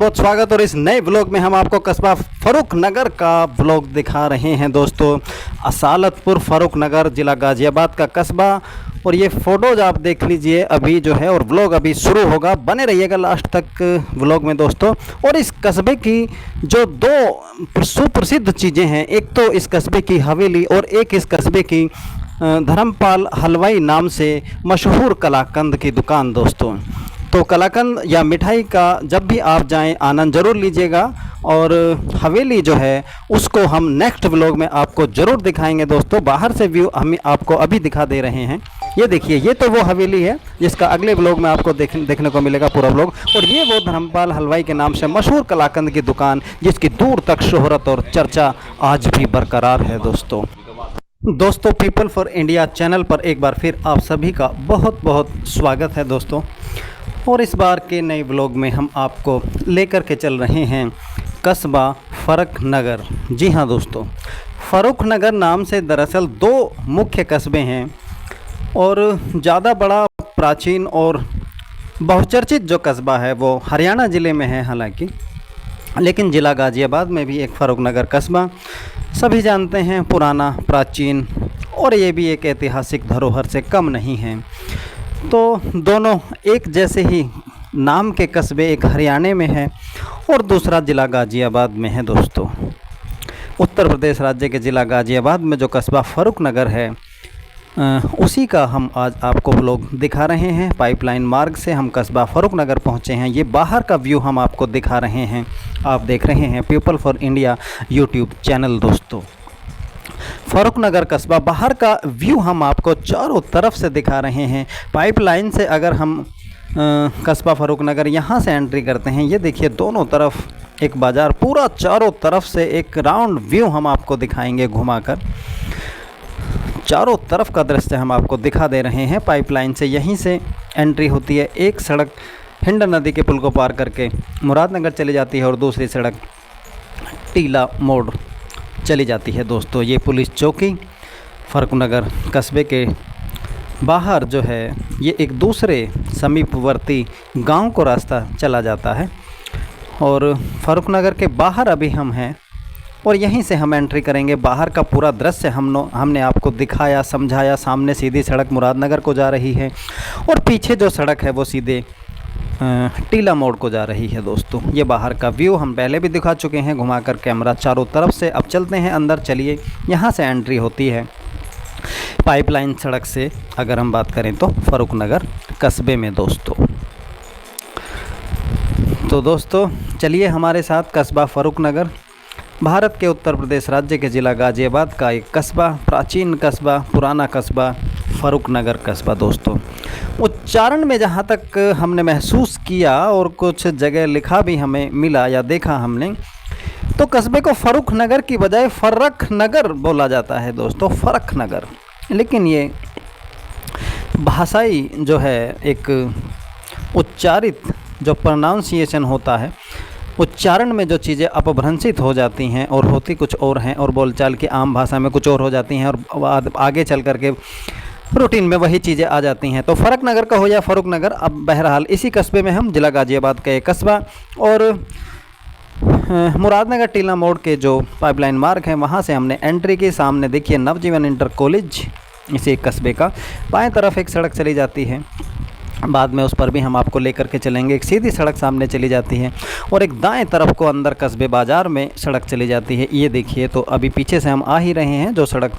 बहुत स्वागत। और इस नए ब्लॉग में हम आपको कस्बा फर्रुख नगर का ब्लॉग दिखा रहे हैं दोस्तों। असालतपुर फर्रुख नगर ज़िला गाज़ियाबाद का कस्बा। और ये फ़ोटोज़ आप देख लीजिए अभी जो है, और ब्लॉग अभी शुरू होगा, बने रहिएगा लास्ट तक ब्लॉग में दोस्तों। और इस कस्बे की जो दो सुप्रसिद्ध चीज़ें हैं, एक तो इस कस्बे की हवेली और एक इस कस्बे की धर्मपाल हलवाई नाम से मशहूर कलाकंद की दुकान दोस्तों। तो कलाकंद या मिठाई का जब भी आप जाएं आनंद ज़रूर लीजिएगा। और हवेली जो है उसको हम नेक्स्ट व्लॉग में आपको ज़रूर दिखाएंगे दोस्तों। बाहर से व्यू हम आपको अभी दिखा दे रहे हैं। ये देखिए, ये तो वो हवेली है जिसका अगले व्लॉग में आपको देखने को मिलेगा पूरा व्लॉग। और ये वो धर्मपाल हलवाई के नाम से मशहूर कलाकंद की दुकान, जिसकी दूर तक शोहरत और चर्चा आज भी बरकरार है दोस्तों पीपल फॉर इंडिया चैनल पर एक बार फिर आप सभी का बहुत बहुत स्वागत है दोस्तों। और इस बार के नए व्लॉग में हम आपको लेकर के चल रहे हैं कस्बा फर्रुख नगर। जी हाँ दोस्तों, फर्रुख नगर नाम से दरअसल दो मुख्य कस्बे हैं। और ज़्यादा बड़ा, प्राचीन और बहुचर्चित जो कस्बा है वो हरियाणा ज़िले में है हालांकि, लेकिन ज़िला गाज़ियाबाद में भी एक फर्रुख नगर कस्बा सभी जानते हैं, पुराना, प्राचीन, और ये भी एक ऐतिहासिक धरोहर से कम नहीं है। तो दोनों एक जैसे ही नाम के कस्बे, एक हरियाणा में है और दूसरा ज़िला गाज़ियाबाद में है दोस्तों। उत्तर प्रदेश राज्य के ज़िला गाज़ियाबाद में जो कस्बा फर्रुख नगर है, उसी का हम आज आपको लोग दिखा रहे हैं। पाइपलाइन मार्ग से हम कस्बा फर्रुख नगर पहुंचे हैं। ये बाहर का व्यू हम आपको दिखा रहे हैं। आप देख रहे हैं people for India YouTube channel दोस्तों। फर्रुख नगर कस्बा बाहर का व्यू हम आपको चारों तरफ से दिखा रहे हैं। पाइपलाइन से अगर हम कस्बा फर्रुख नगर यहाँ से एंट्री करते हैं, ये देखिए दोनों तरफ एक बाज़ार, पूरा चारों तरफ से एक राउंड व्यू हम आपको दिखाएंगे घुमाकर। चारों तरफ का दृश्य हम आपको दिखा दे रहे हैं। पाइपलाइन से यहीं से एंट्री होती है। एक सड़क हिंड नदी के पुल को पार करके मुरादनगर चली जाती है और दूसरी सड़क टीला मोड़ चली जाती है दोस्तों। ये पुलिस चौकी फर्रुख नगर कस्बे के बाहर जो है, ये एक दूसरे समीपवर्ती गांव को रास्ता चला जाता है। और फर्रुख नगर के बाहर अभी हम हैं और यहीं से हम एंट्री करेंगे। बाहर का पूरा दृश्य हमने आपको दिखाया, समझाया। सामने सीधी सड़क मुरादनगर को जा रही है और पीछे जो सड़क है वो सीधे टीला मोड़ को जा रही है दोस्तों। ये बाहर का व्यू हम पहले भी दिखा चुके हैं घुमाकर कैमरा चारों तरफ से। अब चलते हैं अंदर, चलिए। यहाँ से एंट्री होती है पाइपलाइन सड़क से, अगर हम बात करें तो फर्रुख नगर कस्बे में दोस्तों। तो दोस्तों चलिए हमारे साथ। कस्बा फर्रुख नगर भारत के उत्तर प्रदेश राज्य के ज़िला गाज़ियाबाद का एक कस्बा, प्राचीन कस्बा, पुराना कस्बा, फर्रुख नगर कस्बा दोस्तों। उच्चारण में जहाँ तक हमने महसूस किया और कुछ जगह लिखा भी हमें मिला या देखा हमने, तो कस्बे को फर्रुख नगर की बजाय फर्रुख नगर बोला जाता है दोस्तों, फर्रुख नगर। लेकिन ये भाषाई जो है, एक उच्चारित जो प्रोनाउंसिएशन होता है, उच्चारण में जो चीज़ें अपभ्रंशित हो जाती हैं और होती कुछ और हैं, और बोलचाल की आम भाषा में कुछ और हो जाती हैं, और आगे चल कर के रूटीन में वही चीज़ें आ जाती हैं। तो फर्रुख नगर का हो या फर्रुख नगर, अब बहरहाल इसी कस्बे में हम, जिला गाज़ियाबाद का एक कस्बा। और मुरादनगर टीला मोड़ के जो पाइपलाइन मार्ग है वहाँ से हमने एंट्री की। सामने देखिए नवजीवन इंटर कॉलेज, इसी कस्बे का बाएं तरफ एक सड़क चली जाती है। बाद में उस पर भी हम आपको लेकर के चलेंगे। एक सीधी सड़क सामने चली जाती है और एक दाएं तरफ को अंदर कस्बे बाज़ार में सड़क चली जाती है। ये देखिए, तो अभी पीछे से हम आ ही रहे हैं, जो सड़क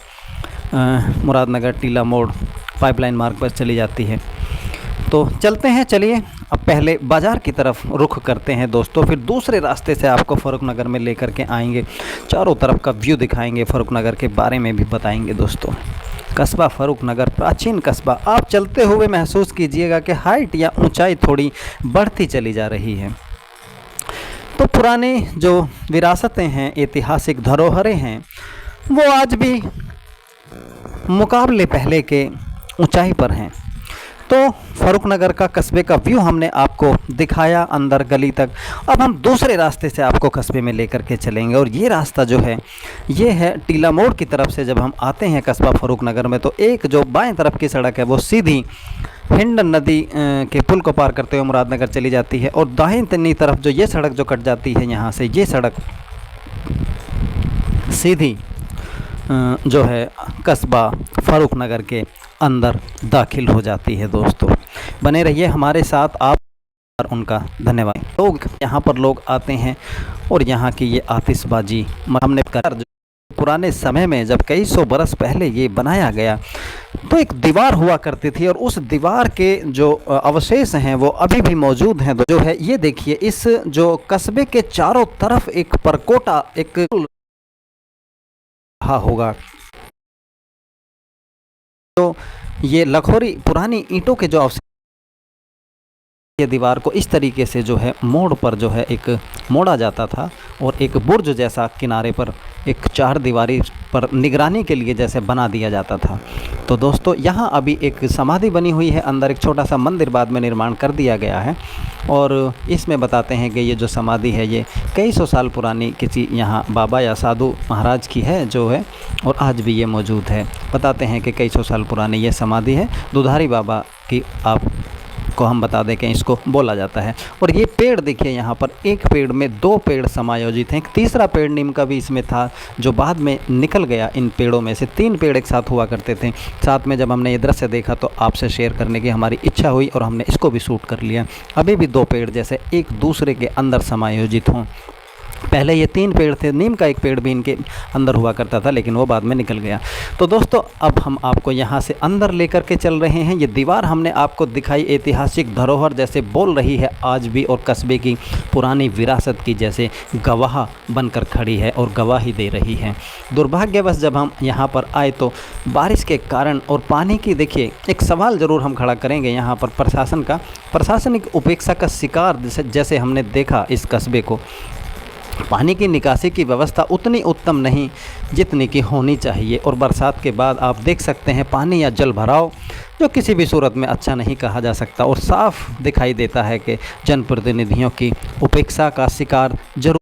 मुरादनगर टीला मोड़ पाइपलाइन मार्ग पर चली जाती है। तो चलते हैं, चलिए। अब पहले बाज़ार की तरफ रुख करते हैं दोस्तों, फिर दूसरे रास्ते से आपको फर्रुख नगर में लेकर के आएंगे। चारों तरफ का व्यू दिखाएंगे, फर्रुख नगर के बारे में भी बताएंगे दोस्तों। कस्बा फर्रुख नगर प्राचीन कस्बा। आप चलते हुए महसूस कीजिएगा कि हाइट या ऊंचाई थोड़ी बढ़ती चली जा रही है। तो पुरानी जो विरासतें हैं, ऐतिहासिक धरोहरें हैं, वो आज भी मुकाबले पहले के ऊंचाई पर हैं। तो फ़ारूक नगर का कस्बे का व्यू हमने आपको दिखाया अंदर गली तक। अब हम दूसरे रास्ते से आपको कस्बे में लेकर के चलेंगे, और ये रास्ता जो है ये है टीला मोड़ की तरफ से। जब हम आते हैं कस्बा फ़ारूक नगर में तो एक जो बाएं तरफ की सड़क है वो सीधी हिंडन नदी के पुल को पार करते हुए मुरादनगर चली जाती है, और दाहिनी तरफ जो ये सड़क जो कट जाती है यहाँ से, ये सड़क सीधी जो है कस्बा फ़ारूक नगर के अंदर दाखिल हो जाती है। दोस्तों बने रहिए हमारे साथ आप, और उनका धन्यवाद। लोग यहाँ पर लोग आते हैं और यहाँ की ये आतिशबाजी हमने कर, पुराने समय में जब कई सौ बरस पहले ये बनाया गया तो एक दीवार हुआ करती थी, और उस दीवार के जो अवशेष हैं वो अभी भी मौजूद हैं। जो है ये देखिए, इस जो कस्बे के चारों तरफ एक परकोटा एक रहा होगा, तो ये लखोरी पुरानी ईंटों के जो अवशेष, ये दीवार को इस तरीके से जो है मोड़ पर जो है एक मोड़ा जाता था, और एक बुर्ज जैसा किनारे पर एक चार दीवारी पर निगरानी के लिए जैसे बना दिया जाता था। तो दोस्तों यहाँ अभी एक समाधि बनी हुई है, अंदर एक छोटा सा मंदिर बाद में निर्माण कर दिया गया है, और इसमें बताते हैं कि ये जो समाधि है ये कई सौ साल पुरानी किसी यहाँ बाबा या साधु महाराज की है जो है, और आज भी ये मौजूद है। बताते हैं कि कई सौ साल पुरानी ये समाधि है, दुधारी बाबा की आप को हम बता दें कि इसको बोला जाता है। और ये पेड़ देखिए, यहाँ पर एक पेड़ में दो पेड़ समायोजित हैं, एक तीसरा पेड़ नीम का भी इसमें था जो बाद में निकल गया। इन पेड़ों में से तीन पेड़ एक साथ हुआ करते थे। साथ में जब हमने ये दृश्य देखा तो आपसे शेयर करने की हमारी इच्छा हुई और हमने इसको भी शूट कर लिया। अभी भी दो पेड़ जैसे एक दूसरे के अंदर समायोजित हों। पहले ये तीन पेड़ थे, नीम का एक पेड़ भी इनके अंदर हुआ करता था, लेकिन वो बाद में निकल गया। तो दोस्तों अब हम आपको यहाँ से अंदर लेकर के चल रहे हैं। ये दीवार हमने आपको दिखाई ऐतिहासिक धरोहर जैसे बोल रही है आज भी, और कस्बे की पुरानी विरासत की जैसे गवाह बनकर खड़ी है और गवाही दे रही है। दुर्भाग्यवश जब हम यहाँ पर आए तो बारिश के कारण और पानी की, देखिए एक सवाल ज़रूर हम खड़ा करेंगे यहाँ पर प्रशासन का, प्रशासनिक उपेक्षा का शिकार जैसे हमने देखा इस कस्बे को। पानी की निकासी की व्यवस्था उतनी उत्तम नहीं जितनी की होनी चाहिए, और बरसात के बाद आप देख सकते हैं पानी या जल भराव जो किसी भी सूरत में अच्छा नहीं कहा जा सकता, और साफ दिखाई देता है कि जनप्रतिनिधियों की उपेक्षा का शिकार जरूर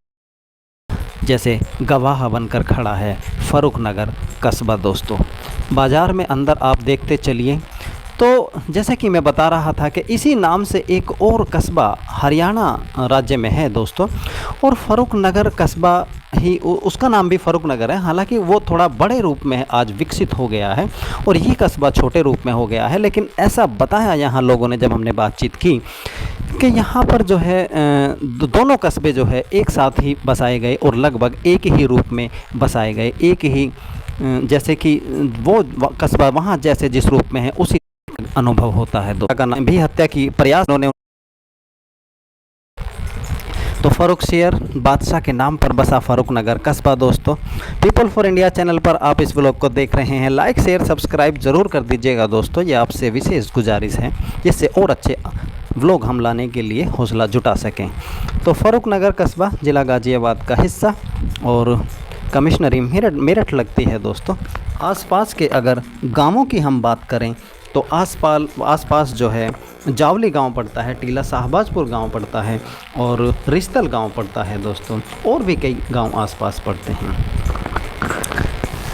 जैसे गवाह बनकर खड़ा है फ़ारूक नगर कस्बा। दोस्तों बाज़ार में अंदर आप देखते चलिए, तो जैसे कि मैं बता रहा था कि इसी नाम से एक और कस्बा हरियाणा राज्य में है दोस्तों, और फ़ारूक नगर कस्बा ही उसका नाम भी फ़ारूक नगर है। हालांकि वो थोड़ा बड़े रूप में आज विकसित हो गया है और ये कस्बा छोटे रूप में हो गया है, लेकिन ऐसा बताया यहाँ लोगों ने जब हमने बातचीत की कि यहाँ पर जो है दोनों कस्बे जो है एक साथ ही बसाए गए और लगभग एक ही रूप में बसाए गए, एक ही जैसे कि वो कस्बा वहाँ जैसे जिस रूप में है उसी अनुभव होता है। का नाम भी हत्या की प्रयास उन्होंने, तो फ़ारूक शेर बादशाह के नाम पर बसा फ़ारूक नगर कस्बा। दोस्तों पीपल फॉर इंडिया चैनल पर आप इस व्लॉग को देख रहे हैं, लाइक शेयर सब्सक्राइब ज़रूर कर दीजिएगा दोस्तों, ये आपसे विशेष गुजारिश है जिससे और अच्छे व्लॉग हम लाने के लिए हौसला जुटा सकें। तो फ़ारूक नगर कस्बा ज़िला गाज़ियाबाद का हिस्सा और कमिश्नरी मेरठ लगती है। दोस्तों आसपास के अगर गाँवों की हम बात करें तो आसपास जो है जावली गांव पड़ता है, टीला शाहबाजपुर गांव पड़ता है, और रिश्तल गांव पड़ता है दोस्तों, और भी कई गांव आसपास पड़ते हैं।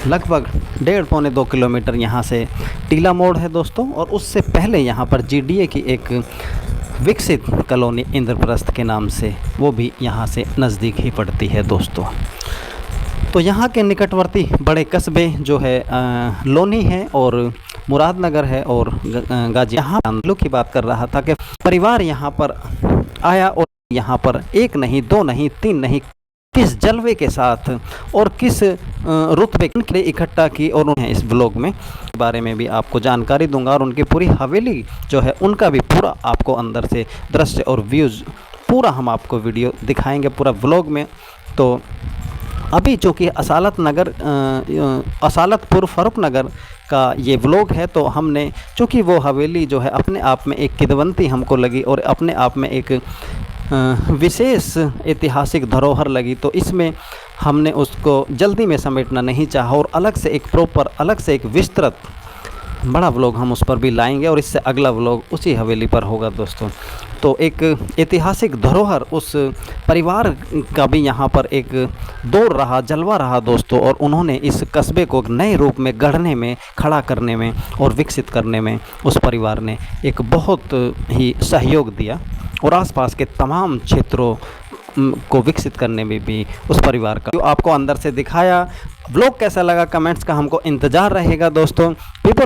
लगभग 1.5-2 किलोमीटर यहाँ से टीला मोड़ है दोस्तों, और उससे पहले यहाँ पर जीडीए की एक विकसित कॉलोनी इंद्रप्रस्थ के नाम से वो भी यहाँ से नज़दीक ही पड़ती है दोस्तों। तो यहाँ के निकटवर्ती बड़े कस्बे जो है लोनी है और मुरादनगर है और गाजी। यहाँ लोग की बात कर रहा था कि परिवार यहाँ पर आया और यहाँ पर एक नहीं दो नहीं तीन नहीं किस जलवे के साथ और किस रुतबे के इकट्ठा की, और उन्हें इस ब्लॉग में बारे में भी आपको जानकारी दूंगा, और उनकी पूरी हवेली जो है उनका भी पूरा आपको अंदर से दृश्य और व्यूज़ पूरा हम आपको वीडियो दिखाएंगे पूरा व्लॉग में। तो अभी चूँकि असालतपुर फ़ारूक नगर का ये व्लॉग है, तो हमने चूँकि वो हवेली जो है अपने आप में एक किदवंती हमको लगी और अपने आप में एक विशेष ऐतिहासिक धरोहर लगी, तो इसमें हमने उसको जल्दी में समेटना नहीं चाहा और अलग से एक प्रॉपर अलग से एक विस्तृत बड़ा व्लॉग हम उस पर भी लाएंगे और इससे अगला व्लॉग उसी हवेली पर होगा दोस्तों। तो एक ऐतिहासिक धरोहर उस परिवार का भी यहाँ पर एक दौर रहा, जलवा रहा दोस्तों, और उन्होंने इस कस्बे को नए रूप में गढ़ने में, खड़ा करने में और विकसित करने में उस परिवार ने एक बहुत ही सहयोग दिया, और आसपास के तमाम क्षेत्रों को विकसित करने में भी उस परिवार का जो आपको अंदर से दिखाया। व्लॉग कैसा लगा कमेंट्स का हमको इंतज़ार रहेगा दोस्तों। पीपल